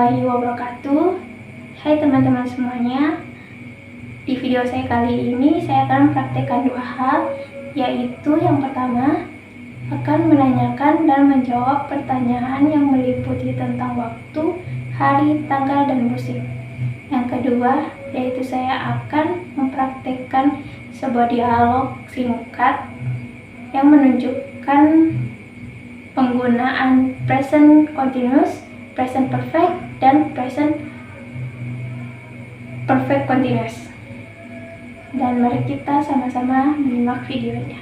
warahmatullahi wabarakatuh. Hai teman-teman semuanya. Di video saya kali ini saya akan mempraktekkan dua hal, yaitu yang pertama akan menanyakan dan menjawab pertanyaan yang meliputi tentang waktu, hari, tanggal, dan musim. Yang kedua, yaitu saya akan mempraktekkan sebuah dialog singkat yang menunjukkan penggunaan present continuous, present perfect, dan present perfect continuous. Dan mari kita sama-sama menyimak videonya.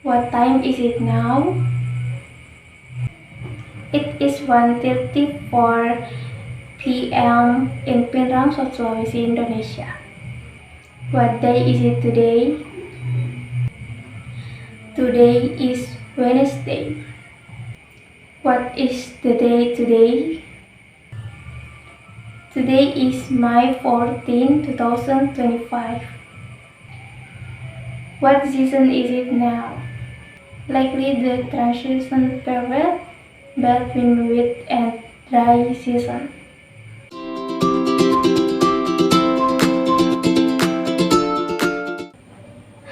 What time is it now? It is 1:34 p.m. in Pinrang, South Sulawesi, Indonesia. What day is it today? Today is Wednesday. What is the day today? Today is May 14, 2025. What season is it now? Likely the transition period between wet and dry season.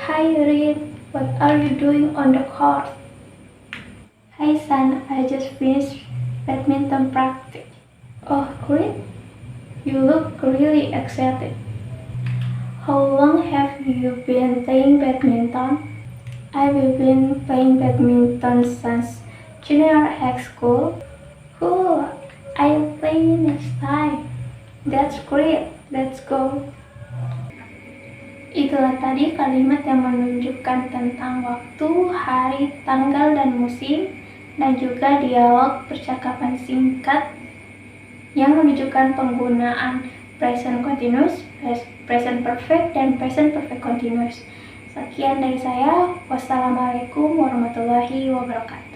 Hi Reed, what are you doing on the court? Hi son, I just finished badminton practice. Oh great, you look really excited. How long have you been playing badminton? I've been playing badminton since junior high school. Cool, I'll play next time. That's great, let's go. Itulah tadi kalimat yang menunjukkan tentang waktu, hari, tanggal, dan musim, dan juga dialog percakapan singkat yang menunjukkan penggunaan present continuous, present perfect, dan present perfect continuous. Sekian dari saya. Wassalamualaikum warahmatullahi wabarakatuh.